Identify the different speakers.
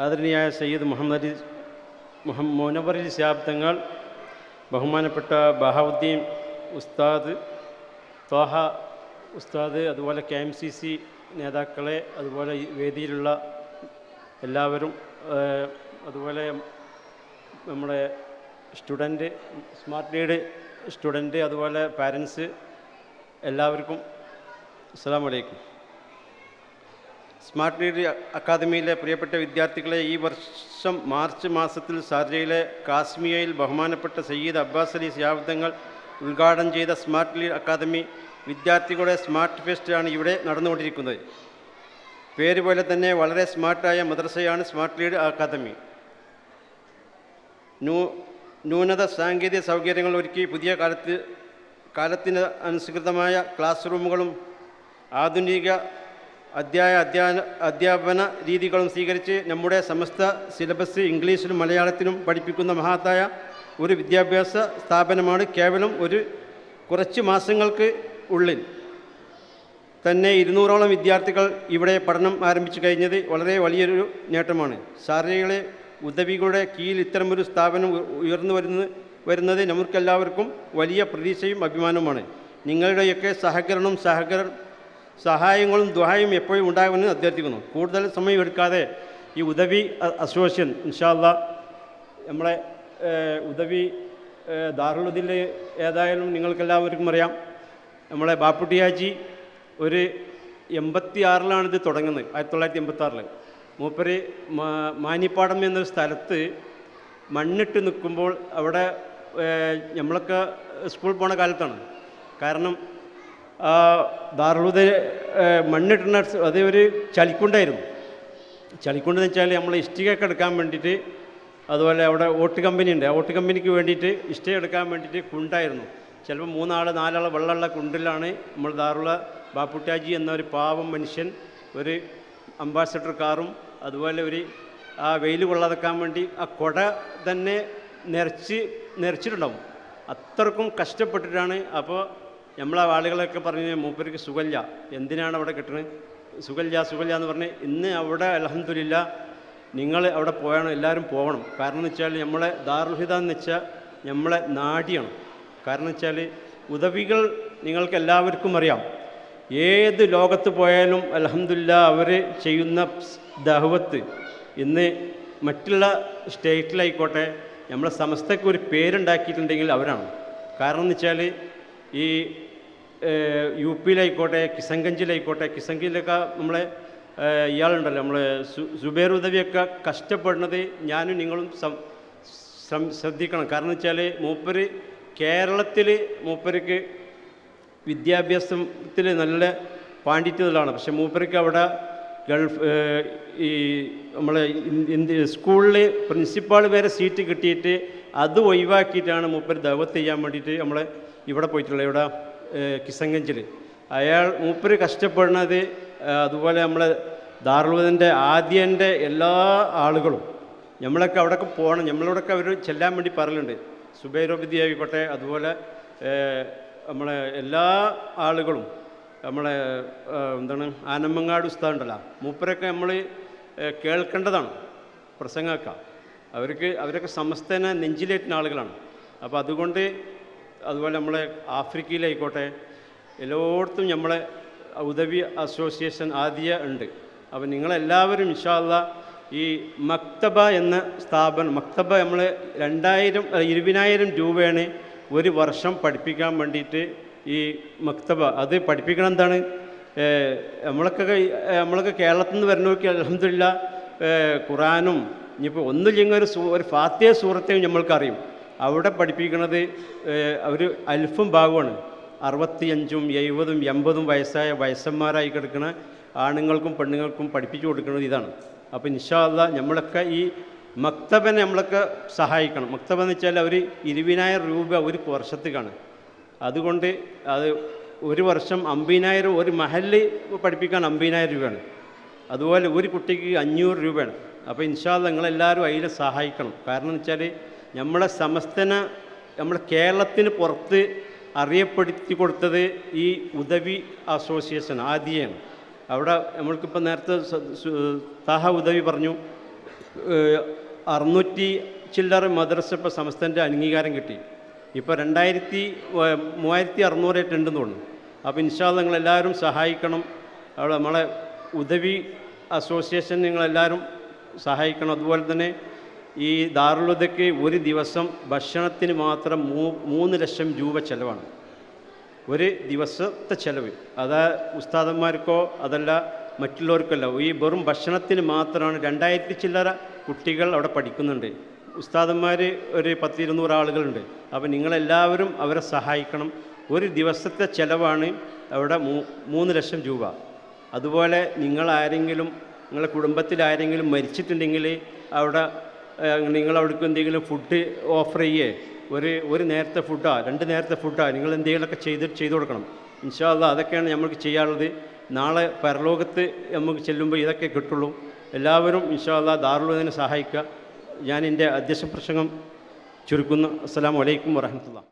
Speaker 1: ആദരണീയായ സയ്യിദ് മുനവ്വർ ശിഹാബ് തങ്ങൾ, ബഹുമാനപ്പെട്ട ബഹാവുദ്ദീൻ ഉസ്താദ്, ത്വാഹ ഉസ്താദ്, അതുപോലെ KMCC നേതാക്കളെ, അതുപോലെ ഈ വേദിയിലുള്ള എല്ലാവരും, അതുപോലെ നമ്മുടെ സ്റ്റുഡൻറ്റ്, സ്മാർട്ട് ലീഡ് സ്റ്റുഡൻറ്റ്, അതുപോലെ പാരൻസ്, എല്ലാവർക്കും അസ്സലാമു അലൈക്കും. സ്മാർട്ട് ലീഡ് അക്കാദമിയിലെ പ്രിയപ്പെട്ട വിദ്യാർത്ഥികളെ, ഈ വർഷം മാർച്ച് മാസത്തിൽ ഷാർജയിലെ കാസ്മിയയിൽ ബഹുമാനപ്പെട്ട സയ്യിദ് അബ്ബാസ് അലി ശിഹാബ് തങ്ങൾ ഉദ്ഘാടനം ചെയ്ത സ്മാർട്ട് ലീഡ് അക്കാദമി വിദ്യാർത്ഥികളുടെ സ്മാർട്ട് ഫെസ്റ്റ് ആണ് ഇവിടെ നടന്നുകൊണ്ടിരിക്കുന്നത്. പേര് പോലെ തന്നെ വളരെ സ്മാർട്ടായ മദ്രസയാണ് സ്മാർട്ട് ലീഡ് അക്കാദമി. ന്യൂനത സാങ്കേതിക സൗകര്യങ്ങൾ ഒരുക്കി പുതിയ കാലത്തിന് അനുസൃതമായ ക്ലാസ് റൂമുകളും ആധുനിക അധ്യാപന രീതികളും സ്വീകരിച്ച് നമ്മുടെ സമസ്ത സിലബസ് ഇംഗ്ലീഷിലും മലയാളത്തിലും പഠിപ്പിക്കുന്ന മഹത്തായ ഒരു വിദ്യാഭ്യാസ സ്ഥാപനമാണ്. കേവലം കുറച്ച് മാസങ്ങൾക്ക് ഉള്ളിൽ തന്നെ 200ഓളം വിദ്യാർത്ഥികൾ ഇവിടെ പഠനം ആരംഭിച്ചു കഴിഞ്ഞത് വളരെ വലിയൊരു നേട്ടമാണ്. ഷാർജയിലെ ഉദവികളുടെ കീഴിൽ ഇത്തരമൊരു സ്ഥാപനം ഉയർന്നു വരുന്നത് നമുക്കെല്ലാവർക്കും വലിയ പ്രതീക്ഷയും അഭിമാനവുമാണ്. നിങ്ങളുടെയൊക്കെ സഹായങ്ങളും ദുആയും എപ്പോഴും ഉണ്ടാകുമെന്ന് അഭ്യർത്ഥിക്കുന്നു. കൂടുതൽ സമയം എടുക്കാതെ ഈ ഉദവി അസോസിയേഷൻ ഇൻഷാ അല്ലാഹ്, നമ്മളെ ഉദവി ദാറുൽ ഏതായാലും നിങ്ങൾക്കെല്ലാവർക്കും അറിയാം, നമ്മളെ ബാപ്പുട്ടിയാജി ഒരു 86-ലാണ് ഇത് തുടങ്ങുന്നത്, 1986. മൂപ്പര് മാനിപ്പാടം എന്നൊരു സ്ഥലത്ത് മണ്ണിട്ട് നിൽക്കുമ്പോൾ, അവിടെ നമ്മളൊക്കെ സ്കൂൾ പോണ കാലത്താണ്. കാരണം ദാറുൽ മണ്ണിട്ടുന്ന അത് ഒരു ചളിക്കുണ്ടായിരുന്നു. ചളിക്കുണ്ടെന്ന് വെച്ചാൽ നമ്മൾ ഇഷ്ടികയൊക്കെ എടുക്കാൻ വേണ്ടിയിട്ട്, അതുപോലെ അവിടെ ഓട്ട് കമ്പനി ഉണ്ട്, ആ ഓട്ട് കമ്പനിക്ക് വേണ്ടിയിട്ട് ഇഷ്ടിക എടുക്കാൻ വേണ്ടിയിട്ട് കുണ്ടായിരുന്നു. ചിലപ്പോൾ 3-4 വെള്ളമുള്ള കുണ്ടിലാണ് നമ്മൾ ദാറുൽ ബാപ്പുട്ടാജി എന്നൊരു പാവം മനുഷ്യൻ ഒരു അംബാസഡർ കാറും, അതുപോലെ ആ വെയിൽ കൊള്ളാതെക്കാൻ വേണ്ടി ആ കുട തന്നെ നിറച്ചിട്ടുണ്ടാവും. അത്രക്കും കഷ്ടപ്പെട്ടിട്ടാണ്. അപ്പോൾ നമ്മളെ ആളുകളൊക്കെ പറഞ്ഞ് മൂപ്പർക്ക് സുഖമില്ല, എന്തിനാണ് അവിടെ കിട്ടുന്നത്, സുഖമില്ല എന്ന് പറഞ്ഞ് ഇന്ന് അവിടെ അൽഹംദുലില്ലാ നിങ്ങൾ അവിടെ എല്ലാവരും പോകണം. കാരണം എന്ന് വെച്ചാൽ നമ്മളെ ദാറുൽ ഹിദ എന്ന് വെച്ചാൽ നമ്മളെ നാടിയാണ്. കാരണം വെച്ചാൽ ഉദവികൾ നിങ്ങൾക്ക് എല്ലാവർക്കും അറിയാം, ഏത് ലോകത്ത് പോയാലും അൽഹംദുലില്ലാ അവർ ചെയ്യുന്ന ദഅവത്ത് ഇന്ന് മറ്റുള്ള സ്റ്റേറ്റിലായിക്കോട്ടെ നമ്മളെ സമസ്തയ്ക്ക് ഒരു പേരുണ്ടാക്കിയിട്ടുണ്ടെങ്കിൽ അവരാണ്. കാരണം എന്ന് വെച്ചാൽ ഈ UP-യിലായിക്കോട്ടെ, കിസൻഗഞ്ചിലൊക്കെ നമ്മളെ ഇയാളുണ്ടല്ലോ, നമ്മളെ സുബൈർ ഉദവിയൊക്കെ കഷ്ടപ്പെടുന്നത് ഞാനും നിങ്ങളും ശ്രദ്ധിക്കണം. കാരണം വെച്ചാൽ മൂപ്പര് കേരളത്തിൽ മൂപ്പർക്ക് വിദ്യാഭ്യാസത്തിൽ നല്ല പാണ്ഡിത്യത്തിലാണ്. പക്ഷെ മൂപ്പർക്ക് അവിടെ ഈ നമ്മളെ സ്കൂളിൽ പ്രിൻസിപ്പാൾ വരെ സീറ്റ് കിട്ടിയിട്ട് അത് ഒഴിവാക്കിയിട്ടാണ് മൂപ്പർ ദഅവത്ത് ചെയ്യാൻ വേണ്ടിയിട്ട് നമ്മളെ ഇവിടെ പോയിട്ടുള്ളത്, ഇവിടെ കിസൻഗഞ്ചിൽ. മൂപ്പർ കഷ്ടപ്പെടുന്നത്, അതുപോലെ നമ്മളെ ദാറുൽ ആദ്യൻ്റെ എല്ലാ ആളുകളും നമ്മളൊക്കെ അവിടെയൊക്കെ പോകണം, നമ്മളോടൊക്കെ അവർ ചെല്ലാൻ വേണ്ടി പറയലുണ്ട്. സുബൈറോബിദി ആയിക്കോട്ടെ, അതുപോലെ നമ്മളെ എല്ലാ ആളുകളും, നമ്മളെ ആനമ്മങ്ങാട് ഉസ്താദ് ഉണ്ടല്ലോ, മൂപ്പരൊക്കെ നമ്മൾ കേൾക്കേണ്ടതാണ് പ്രസംഗമൊക്കെ. അവരൊക്കെ സമസ്തനെ നെഞ്ചിലേറ്റുന്ന ആളുകളാണ്. അപ്പോൾ അതുപോലെ നമ്മളെ ആഫ്രിക്കയിലായിക്കോട്ടെ എല്ലായിടത്തും നമ്മളെ ഉദവി അസോസിയേഷൻ ഉണ്ട്. അപ്പോൾ നിങ്ങളെല്ലാവരും ഇൻഷാ അല്ലാഹ് ഈ മക്തബ എന്ന സ്ഥാപനം, മക്തബ നമ്മൾ 20,000 രൂപയാണ് ഒരു വർഷം പഠിപ്പിക്കാൻ വേണ്ടിയിട്ട്. ഈ മക്തബ അത് പഠിപ്പിക്കണം. എന്താണ്, നമ്മളൊക്കെ കേരളത്തിൽ നിന്ന് വരുന്നവർക്ക് അൽഹംദുലില്ലാ ഖുറാനും ഇനിയിപ്പോൾ ഒന്നുമില്ലെങ്കിൽ ഒരു ഫാത്തിഹ സൂറത്തെയും നമ്മൾക്കറിയും. അവിടെ പഠിപ്പിക്കുന്നത് അവർ അൽഫും ഭാഗമാണ്. 65, 70, 80 വയസ്സായ വയസ്സന്മാരായി കിടക്കുന്ന ആണുങ്ങൾക്കും പെണ്ണുങ്ങൾക്കും പഠിപ്പിച്ചു കൊടുക്കുന്നത് ഇതാണ്. അപ്പോൾ ഇൻഷാ അല്ലാഹ് നമ്മളൊക്കെ ഈ മക്തബനെ നമ്മളൊക്കെ സഹായിക്കണം. മക്തബ എന്ന് വെച്ചാൽ അവർ 20,000 രൂപ ഒരു വർഷത്തേക്കാണ്. അതുകൊണ്ട് അത് ഒരു വർഷം 50,000, ഒരു മഹല്ല് പഠിപ്പിക്കാൻ 50,000 രൂപയാണ്. അതുപോലെ ഒരു കുട്ടിക്ക് 500 രൂപയാണ്. അപ്പോൾ ഇൻഷാ അല്ലാഹ് നിങ്ങളെല്ലാവരും അതിൽ സഹായിക്കണം. കാരണം എന്ന് വെച്ചാൽ നമ്മളെ സമസ്തനെ നമ്മുടെ കേരളത്തിന് പുറത്ത് അറിയപ്പെടുത്തി കൊടുത്തത് ഈ ഉദവി അസോസിയേഷൻ ആദ്യമാണ്. അവിടെ നമ്മൾക്കിപ്പോൾ നേരത്തെ താഹ ഉദവി പറഞ്ഞു, 600 ചില്ലറ മദ്രസ ഇപ്പോൾ സംസ്ഥാനത്തെ അംഗീകാരം കിട്ടി. ഇപ്പോൾ 3600 ഉണ്ടെന്ന് തോന്നുന്നു. അപ്പോൾ ഇൻഷാ അല്ലാഹ് നിങ്ങളെല്ലാവരും സഹായിക്കണം. അവിടെ നമ്മളെ ഉദവി അസോസിയേഷൻ നിങ്ങളെല്ലാവരും സഹായിക്കണം. അതുപോലെ തന്നെ ഈ ദാറുൽ ഹുദയ്ക്ക് ഒരു ദിവസം ഭക്ഷണത്തിന് മാത്രം 3 ലക്ഷം രൂപ ചിലവാണ്. ഒരു ദിവസത്തെ ചിലവ്. അത് ഉസ്താദന്മാർക്കോ അതല്ല മറ്റുള്ളവർക്കല്ല, ഈ വെറും ഭക്ഷണത്തിന് മാത്രമാണ് 2000 ചില്ലറ കുട്ടികൾ അവിടെ പഠിക്കുന്നുണ്ട്. ഉസ്താദന്മാർ ഒരു 10-200 ആളുകളുണ്ട്. അപ്പോൾ നിങ്ങളെല്ലാവരും അവരെ സഹായിക്കണം. ഒരു ദിവസത്തെ ചിലവാണ് അവിടെ 3 ലക്ഷം രൂപ. അതുപോലെ നിങ്ങളാരെങ്കിലും നിങ്ങളുടെ കുടുംബത്തിലാരെങ്കിലും മരിച്ചിട്ടുണ്ടെങ്കിൽ അവിടെ നിങ്ങളവിടേക്ക് എന്തെങ്കിലും ഫുഡ് ഓഫർ ചെയ്യേ, ഒരു നേരത്തെ ഫുഡാ 2 നേരത്തെ ഫുഡാ നിങ്ങൾ എന്തെങ്കിലുമൊക്കെ ചെയ്തു കൊടുക്കണം. ഇൻഷാ അല്ലാഹ് അതൊക്കെയാണ് നമുക്ക് ചെയ്യാനുള്ളത്. നാളെ പരലോകത്ത് നമുക്ക് ചെല്ലുമ്പോൾ ഇതൊക്കെ കിട്ടുള്ളൂ. എല്ലാവരും ഇൻഷാ അല്ലാഹ് ദാറുൽ ഹുദയെ സഹായിക്കുക. ഞാൻ എൻ്റെ അധ്യക്ഷ പ്രസംഗം ചുരുക്കുന്നു. അസ്സലാമു അലൈക്കും വറഹ്മത്തുള്ളാഹി.